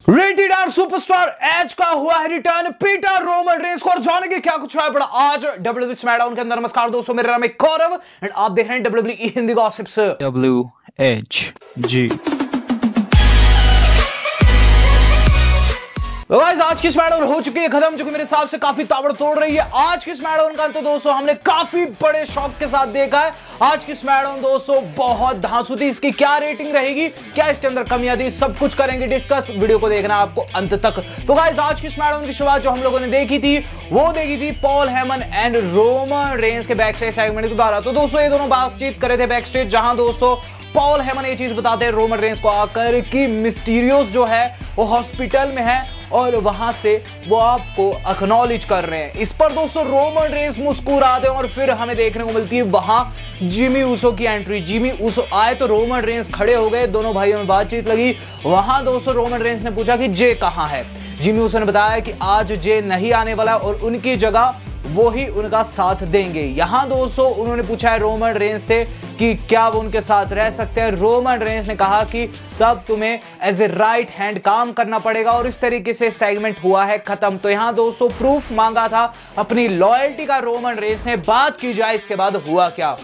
Rated are superstar as का हुआ है रिटर्न पीटर रोमन रेंस को, और जानेंगे क्या कुछ है बड़ा आज डब्ल्यूडब्ल्यूई स्मैकडाउन के अंदर। नमस्कार दोस्तों, मेरा नाम है गौरव एंड आप देख रहे हैं डब्ल्यूडब्ल्यूई हिंदी गॉसिप्स WHG। तो गाइस आज की स्मैकडाउन हो चुकी है खत्म, जो कि मेरे हिसाब से काफी ताबड़तोड़ रही है। आज की स्मैकडाउन का तो दोस्तों हमने काफी बड़े शौक के साथ देखा है। आज की स्मैकडाउन दोस्तों बहुत धांसू थी। इसकी क्या रेटिंग रहेगी, क्या इसके अंदर कमियां थी, सब कुछ करेंगे डिस्कस। वीडियो को देखना आपको अंत तक। तो गाइस आज की स्मैकडाउन की शुरुआत जो हम लोगों ने देखी थी वो देखी थी Paul Heyman and Roman Reigns के बैक स्टेज सेगमेंट के द्वारा। तो दोस्तों ये दोनों बातचीत कर रहे थे बैक स्टेज, जहां दोस्तों पॉल हेमन ये चीज बताते हैं रोमन रेंस को आकर कि मिस्टीरियोस जो है वो हॉस्पिटल में है और वहां से वो आपको एक्नॉलेज कर रहे हैं। इस पर दोस्तों रोमन रेंस मुस्कुराते हैं और फिर हमें देखने को मिलती है वहां जिमी ऊसो की एंट्री। जिमी ऊसो आए तो रोमन रेंस खड़े हो गए, दोनों भाइयों में बातचीत लगी। वहां दोस्तों रोमन रेंस ने पूछा कि जे कहां है। जिमी ऊसो ने बताया कि आज जे नहीं आने वाला और उनकी जगह वो ही उनका साथ देंगे। यहां दोस्तों उन्होंने पूछा है रोमन रेंस से कि क्या वो उनके साथ रह सकते हैं। रोमन रेंस ने कहा कि तब तुम्हें एज ए राइट हैंड काम करना पड़ेगा, और इस तरीके से सेगमेंट हुआ है खत्म। तो यहां दोस्तों प्रूफ मांगा था अपनी लॉयल्टी का रोमन रेंस ने। बात की जाए इसके बाद हुआ क्या,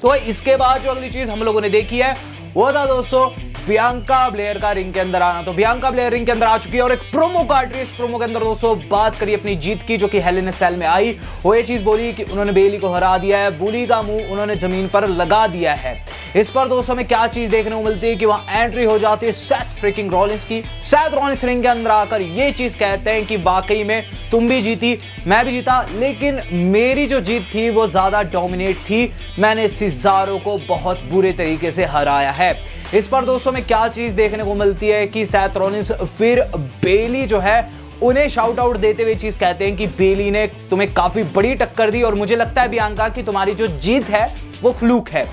तो इसके बाद जो अगली चीज हम लोगों ने देखी है वो था दोस्तों बियांका ब्लेयर का रिंग के अंदर आना। तो बियांका ब्लेयर रिंग के अंदर आ चुकी है और एक प्रोमो काट रही है। इस प्रोमो के अंदर दोस्तों बात करी अपनी जीत की, जो कि हेल इन अ सेल में आई। वो ये चीज बोली कि उन्होंने बेली को हरा दिया है, बुली का मुंह उन्होंने जमीन पर लगा दिया है। इस पर दोस्तों हमें क्या चीज देखने को मिलती है कि वहां एंट्री हो जाती है सेथ फ्रिकिंग रॉलिंस की। सेथ रॉलिंस रिंग के अंदर आकर ये चीज कहते हैं कि वाकई में तुम भी जीती, मैं भी जीता, लेकिन मेरी जो जीत थी वो ज्यादा डोमिनेट थी। मैंने सिजारो को बहुत बुरे तरीके से हराया है। इस पर दोस्तों में क्या चीज देखने को मिलती है कि सेथ रॉलिंस फिर बेली जो है उन्हें शाउट आउट देते हुए चीज कहते हैं कि बेली ने तुम्हें काफी बड़ी टक्कर दी और मुझे लगता है बियांका कि तुम्हारी जो जीत है वो फ्लूक है।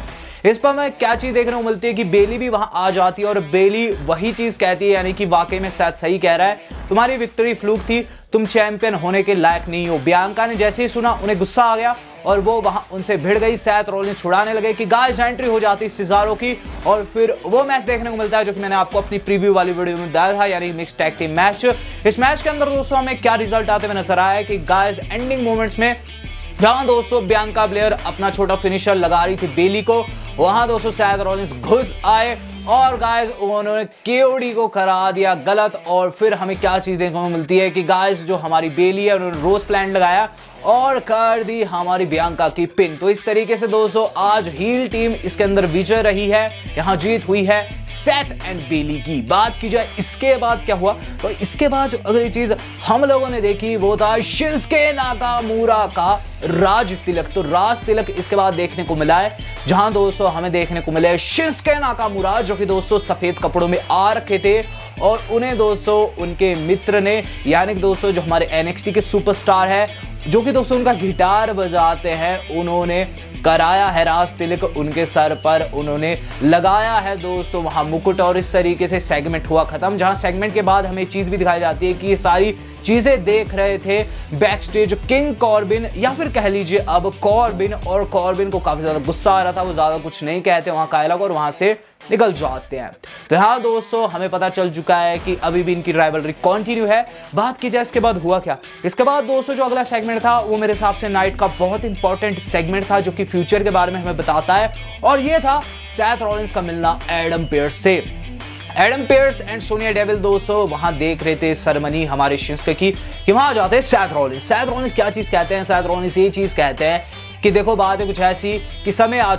इस पर मैं क्या चीज देखने को मिलती है कि बेली भी वहां आ जाती है और बेली वही चीज कहती है, यानी कि वाकई में सेथ सही कह रहा है, तुम्हारी विक्ट्री फ्लूक थी, तुम चैंपियन होने के लायक नहीं हो। बियांका ने जैसे ही सुना उन्हें गुस्सा आ गया और वो वहां उनसे भिड़ गई। सेथ रॉलिंस छुड़ाने लगे कि गाइस एंट्री हो जाती सिजारो की, और फिर वो मैच देखने को मिलता है जो कि मैंने आपको अपनी प्रीव्यू वाली वीडियो में बताया था, यानी मिक्स टैग टीम मैच। इस मैच के अंदर दोस्तों हमें क्या रिजल्ट आते हुए नजर आया कि गाइस एंडिंग मोमेंट्स में जहां दोस्तों बियांका ब्लेयर अपना छोटा फिनिशर लगा रही थी बेली को, वहां दोस्तों सेथ रॉलिंस घुस आए और गाइस उन्होंने केओडी को करा दिया गलत। और फिर हमें क्या चीज देखने को मिलती है कि गाइस जो हमारी बेली है उन्होंने रोज प्लांट लगाया और कर दी हमारी बियांका की पिन। तो इस तरीके से दोस्तों आज हील टीम इसके अंदर विजय रही है। यहां जीत हुई है सेथ एंड बेली की। बात की जाए इसके बाद क्या हुआ, तो इसके बाद जो अगली चीज हम लोगों ने देखी वो था शिंस्के नाकामुरा का राज तिलक। तो राज तिलक इसके बाद देखने को मिला है, जहां दोस्तों हमें देखने को मिले शिंस्के नाकामुरा जो कि दोस्तों सफेद कपड़ों में आ रखे थे, और उन्हें दोस्तों उनके मित्र ने, यानी कि दोस्तों जो हमारे NXT के सुपरस्टार है जो कि दोस्तों उनका गिटार बजाते हैं, उन्होंने कराया है राज तिलक उनके सर पर, उन्होंने लगाया है दोस्तों वहां मुकुट। और इस तरीके से सेगमेंट हुआ खत्म, जहां सेगमेंट के बाद हमें चीज भी दिखाई जाती है कि ये सारी चीजें देख रहे थे बैक स्टेज किंग कॉर्बिन, या फिर कह लीजिए अब कॉर्बिन। और कॉर्बिन को काफी ज्यादा गुस्सा आ रहा था, वो ज्यादा कुछ नहीं कहते वहां कायलक और वहां से निकल जाते हैं। तो हाँ दोस्तों हमें पता चल चुका है कि अभी भी इनकी राइवलरी कंटिन्यू है। बात की जाए इसके बाद हुआ क्या, इसके बाद दोस्तों जो अगला सेगमेंट था वो मेरे हिसाब से नाइट का बहुत इंपॉर्टेंट सेगमेंट था, जो कि फ्यूचर के बारे में हमें बताता है, और ये था सेथ रॉलिंस का मिलना एडम पेयर्स से। Adam pairs and Sonia devil दोस्तों वहां देख रहे थे सेरेमनी हमारे शिंस्के की, कि वहां जाते हैं सेथ रॉलिंस। सेथ रॉलिंस क्या चीज कहते हैं, सेथ रॉलिंस ये चीज कहते हैं कि देखो बात है कुछ ऐसी कि समय आ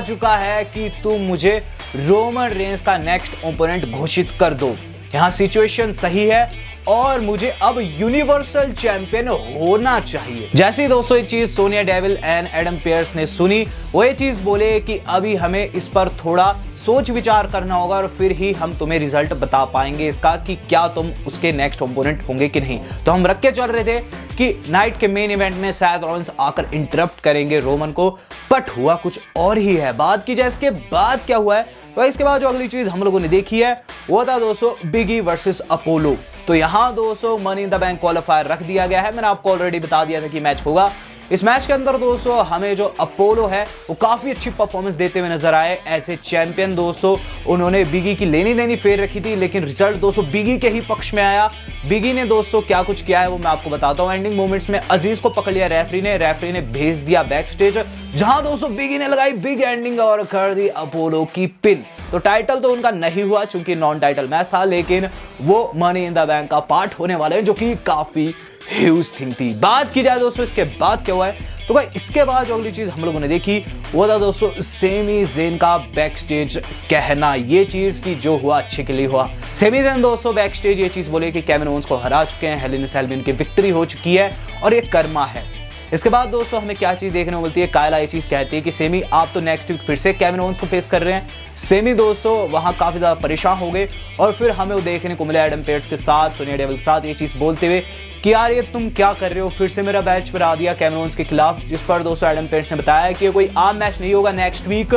चुका है कि तुम मुझे रोमन रेंस का नेक्स्ट ओपोनेंट घोषित कर दो। यहां सिचुएशन सही है और मुझे अब यूनिवर्सल चैंपियन होना चाहिए। जैसे ही दोस्तों ये चीज Sonia devil and Adam pairs ने सुनी, वो ये चीज बोले कि अभी हमें इस पर थोड़ा सोच विचार करना होगा और फिर ही हम तुम्हें रिजल्ट बता पाएंगे इसका कि क्या तुम उसके नेक्स्ट ओपोनेंट होंगे कि नहीं। तो हम रख के चल रहे थे कि नाइट के मेन इवेंट में सेथ रॉलिंस आकर इंटरप्ट करेंगे रोमन को, बट हुआ कुछ और ही है। बात की जाए इसके बाद क्या हुआ है, तो इसके बाद जो अगली चीज हम लोगों ने देखी है वो था दोस्तों बिगी वर्सेस अपोलो। तो यहां दोस्तों money in the bank qualifier रख दिया गया है, मैंने आपको ऑलरेडी बता दिया था कि मैच होगा। इस मैच के अंदर दोस्तों हमें जो अपोलो है वो काफी अच्छी परफॉर्मेंस देते हुए नजर आए एज ए चैंपियन। दोस्तों उन्होंने बिगी की लेनी देनी फेर रखी थी, लेकिन रिजल्ट दोस्तों बिगी के ही पक्ष में आया। बिगी ने दोस्तों क्या कुछ किया है वो मैं आपको बताता हूं। एंडिंग मोमेंट्स में अजीज को पकड़ लिया रेफरी ने भेज दिया बैक स्टेज, जहां दोस्तों बिगी ने लगाई बिग एंडिंग और कर दी अपोलो की पिन। तो टाइटल तो उनका नहीं हुआ चूंकि नॉन टाइटल मैच था, लेकिन वो मनी इन द बैंक का पार्ट होने वाले हैं, जो कि काफी ह्यूज थिंग थी। बात की जाए दोस्तों इसके बाद क्या हुआ है, तो भाई इसके बाद जो अगली चीज हम लोगों ने देखी वो था दोस्तों सेमी ज़ेन का बैक स्टेज कहना। ये चीज की जो हुआ अच्छे के लिए हुआ। सेमी ज़ेन दोस्तों बैक स्टेज ये चीज बोले कि केविन ओवेंस को हरा चुके हैं, हेल इन सेल में इनकी विक्ट्री हो चुकी है और ये कर्मा है। इसके बाद दोस्तों हमें क्या चीज देखने को मिलती है, कायला ये चीज कहती है कि सेमी आप तो नेक्स्ट वीक फिर से केविन ओवेंस को फेस कर रहे हैं। सेमी दोस्तों वहां काफी ज्यादा परेशान हो गए और फिर हमें वो देखने को मिला एडम पेयर्स के साथ, सोनिया डेविल के साथ ये चीज बोलते हुए कि यार ये तुम क्या कर रहे हो, फिर से मेरा मैच करा दिया केविन ओवेंस के खिलाफ। जिस पर दोस्तों एडम पेयर्स ने बताया कि कोई आम मैच नहीं होगा, नेक्स्ट वीक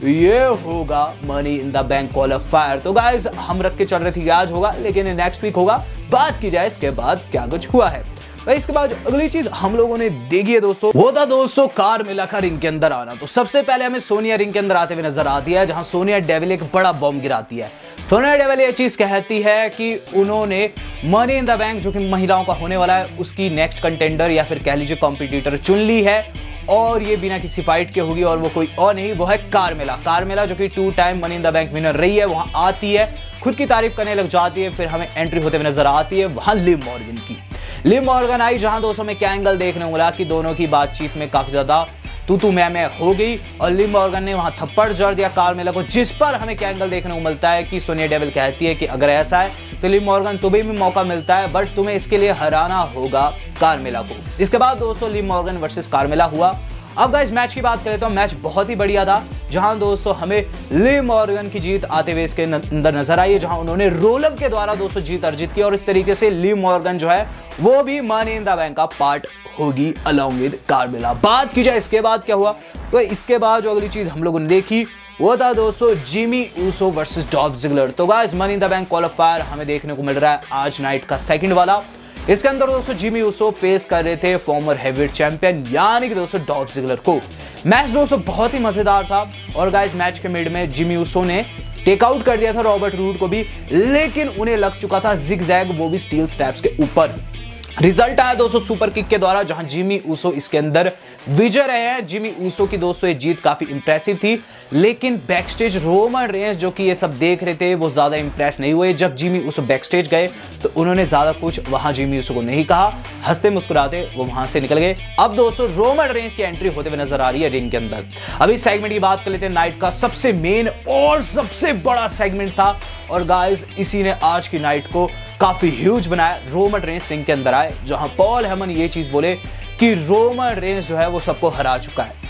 ये होगा money in the bank qualifier. तो गाइस हम रख के चल रहे थे कि आज होगा, लेकिन नेक्स्ट वीक होगा। बात की जाए इसके बाद क्या कुछ हुआ है। भाई इसके बाद अगली चीज हम लोगों ने देखी है दोस्तों वो था दोस्तों कार्मेला का रिंग के अंदर आना। तो सबसे पहले हमें सोनिया रिंग के अंदर आते हुए नजर आती है, जहां सोनिया डेविल एक बड़ा बॉम्ब गिराती है। सोनिया डेविल ये चीज कहती है कि उन्होंने मनी इन द बैंक जो कि महिलाओं का होने वाला है उसकी नेक्स्ट कंटेंडर या फिर कह लीजिए कॉम्पिटिटर चुन ली है, और ये बिना किसी फाइट के होगी और वो कोई और नहीं, वो है कार्मेला जो कि 2 time money in the bank winner रही है। वहां आती है, खुद की तारीफ करने लग जाती है, फिर हमें एंट्री होते हुए नजर आती है वहां लिव मॉर्गन की। लिव मॉर्गन आई, जहां दोस्तों में क्या एंगल देखने को मिला कि दोनों की बातचीत में काफी ज्यादा तू मैं हो गई और लिव मॉर्गन ने वहां थप्पड़ जड़ दिया कार्मेला को, जिस पर हमें क्या एंगल देखने को मिलता है कि सोनिया डेविल कहती है कि अगर ऐसा है तो लिव मॉर्गन तुम्हें भी मौका मिलता है, बट तुम्हें इसके लिए हराना होगा कार्मेला को। इसके बाद दोस्तों लिव मॉर्गन वर्सेस कार्मेला हुआ। अब गाइस मैच की बात करें तो मैच बहुत ही बढ़िया था, जहां दोस्तों हमें लिव मॉर्गन की जीत आते हुए इसके अंदर नजर आई है, जहां उन्होंने रोलअप के द्वारा दोस्तों जीत अर्जित की और इस तरीके से लिव मॉर्गन जो है वो भी मनी इन द बैंक का पार्ट होगी अलोंग विद कार्मेला। बात की जाए इसके बाद क्या हुआ, तो इसके बाद जो अगली चीज हम लोगों ने देखी वो था दोस्तों Jimmy Uso versus Dolph Ziggler. तो guys money in the bank qualifier हमें देखने को मिल रहा है आज नाइट का सेकंड वाला। इसके अंदर दोस्तों जिमी ऊसो फेस कर रहे थे फॉर्मर हेवीवेट चैंपियन यानी कि दोस्तों डॉल्फ जिगलर को। मैच दोस्तों बहुत ही मजेदार था और गाइस मैच के मिड में जिमी ऊसो ने टेक आउट कर दिया था रॉबर्ट रूड को भी, लेकिन उन्हें लग चुका था जिग जैग, वो भी स्टील स्टेप्स के ऊपर। रिजल्ट आया दोस्तों सुपर किक के द्वारा, जहां जिमी ऊसो इसके अंदर विजय रहे हैं। जिमी ऊसो की दोस्तों ये जीत काफी इंप्रेसिव थी, लेकिन बैकस्टेज रोमन रेंस जो कि ये सब देख रहे थे वो ज्यादा इंप्रेस नहीं हुए। जब जिमी ऊसो बैकस्टेज गए तो उन्होंने ज्यादा कुछ वहां जिमी ऊसो को नहीं कहा, हंसते मुस्कुराते वो वहां से निकल गए। अब दोस्तों रोमन रेंस की एंट्री होते हुए नजर आ रही है रिंग के अंदर। अभी सेगमेंट की बात कर लेते हैं, नाइट का सबसे मेन और सबसे बड़ा सेगमेंट था और गाइस इसी ने आज की नाइट को काफी ह्यूज बनाया। रोमन रेंस रिंग के अंदर आए, जहां पॉल हेमन ये चीज बोले कि रोमन रेंस जो है वो सबको हरा चुका है।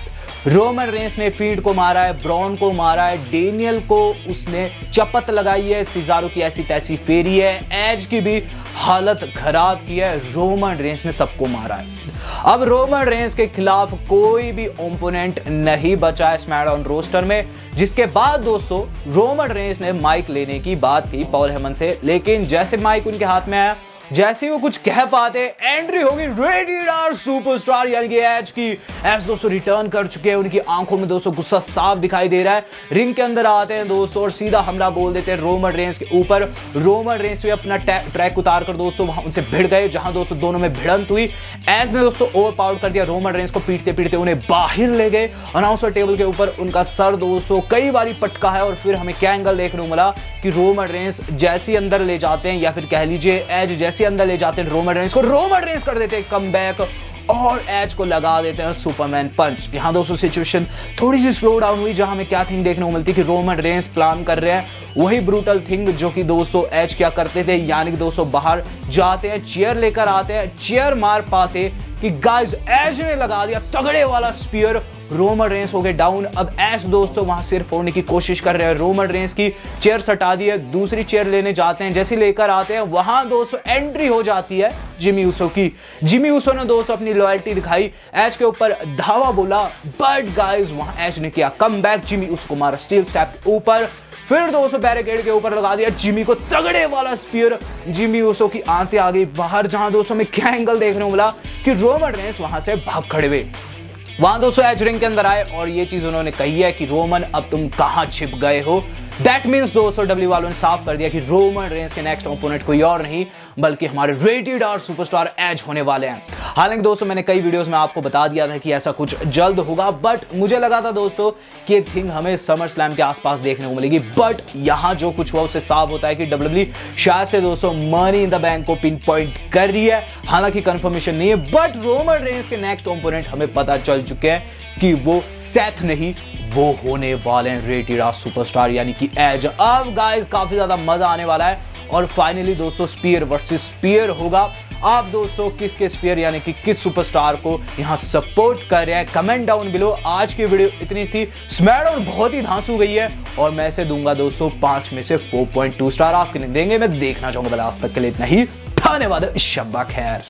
रोमन रेंस ने फीड को मारा है, ब्रॉन को मारा है, डेनियल को उसने चपत लगाई है, सिजारो की ऐसी तैसी फेरी है, एज की भी हालत खराब की है। रोमन रेंस ने सबको मारा है। अब रोमन रेंस के खिलाफ कोई भी ओपोनेंट नहीं बचा है स्मैकडाउन रोस्टर में, जिसके बाद दोस्तों रोमन रेंस ने माइक लेने की बात की पॉल हेमन से, लेकिन जैसे माइक उनके हाथ में आया, जैसे ही वो कुछ कह पाते, एंट्री होगी रेडिएटर सुपरस्टार यानी कि एज की। एज दोस्तों रिटर्न कर चुके हैं, उनकी आंखों में दोस्तों गुस्सा साफ दिखाई दे रहा है। रिंग के अंदर आते हैं दोस्तों और सीधा हमला बोल देते हैं रोमन रेंस के ऊपर। रोमन रेंस भी अपना ट्रैक उतार कर दोस्तों वहां उनसे भिड़ गए, जहां दोस्तों दोनों में भिड़ंत हुई। एज ने दोस्तों ओवर पावर कर दिया रोमन रेंस को, पीटते पीटते उन्हें बाहर ले गए। अनाउंसर टेबल के ऊपर उनका सर दोस्तों कई बारी पटका है और फिर हमें क्या एंगल देखने को मिला कि रोमन रेंस जैसे अंदर ले जाते हैं, या फिर कह लीजिए एज जैसे अंदर ले जाते हैं रोमन रेंस को, रोमन रेंस कर देते हैं कमबैक और एज को लगा देते हैं सुपरमैन पंच। यहां दोस्तों सिचुएशन थोड़ी सी स्लो डाउन हुई, जहां हमें क्या थिंग देखने को मिलती कि रोमन रेंस प्लान कर रहे हैं वही ब्रूटल थिंग जो कि दोस्तों एज क्या करते थे, यानी कि दोस्तों बाहर जाते हैं, चेयर लेकर आते हैं, चेयर मार पाते कि गाइस एज ने लगा दिया तगड़े वाला स्पीयर, रोमन रेंस हो गए डाउन। अब एज दोस्तों वहां सिर फोड़ने की कोशिश कर रहे हैं, रोमन रेंस की चेयर सटा दी है, दूसरी चेयर लेने जाते हैं, जैसे लेकर आते हैं वहां दोस्तों एंट्री हो जाती है जिमी ऊसो की। जिमी ऊसो ने दोस्तों अपनी लॉयल्टी दिखाई, एज के ऊपर धावा बोला, बट गाइस वहां एज ने किया कमबैक, जिमी ऊसो को मारा स्टील स्टेप के ऊपर। फिर दोस्तों बैरिकेड के ऊपर लगा दिया जिमी को तगड़े वाला स्पीयर। जिमी उसो की आंतें आ गई बाहर, जहां दोस्तों में क्या एंगल देखने को मिला कि रोमन रेंस वहां से भाग खड़े हुए। वहां दोस्तों एज रिंग के अंदर आए और ये चीज उन्होंने कही है कि रोमन अब तुम कहां छिप गए हो। दैट मीन्स दोस्तों डब्ल्यू वालों ने साफ कर दिया कि रोमन रेंस के नेक्स्ट ओपोनेंट कोई और नहीं बल्कि हमारे रेटेड आर सुपरस्टार एज होने वाले हैं। हालांकि दोस्तों मैंने कई वीडियोस में आपको बता दिया था कि ऐसा कुछ जल्द होगा, बट मुझे लगा था दोस्तों कि ये थिंग हमें समर स्लैम के आसपास देखने को मिलेगी। बट यहां जो कुछ हुआ उससे साफ होता है कि डब्ल्यूडब्ल्यू शायद से दोस्तों मनी इन द बैंक को पिन पॉइंट कर रही है। हालांकि कंफर्मेशन नहीं है, बट रोमन रेंस के नेक्स्ट ओपोनेंट हमें पता चल चुके हैं कि वो सेथ नहीं, वो होने वाले हैं रेटेड आर सुपरस्टार यानी कि एज। अब गाइस काफी ज्यादा मजा आने वाला है और फाइनली दोस्तों स्पीयर वर्सेस स्पीयर होगा। आप दोस्तों किसके स्पीयर यानी कि किस सुपरस्टार को यहां सपोर्ट कर रहे हैं, कमेंट डाउन बिलो। आज की वीडियो इतनी थी। स्मैकडाउन बहुत ही धांसू गई है और मैं इसे दूंगा दोस्तों 5 में से 4.2 स्टार। आपके लिए देंगे, मैं देखना चाहूंगा। आज तक के लिए इतना ही, धन्यवाद, शब्बा खैर।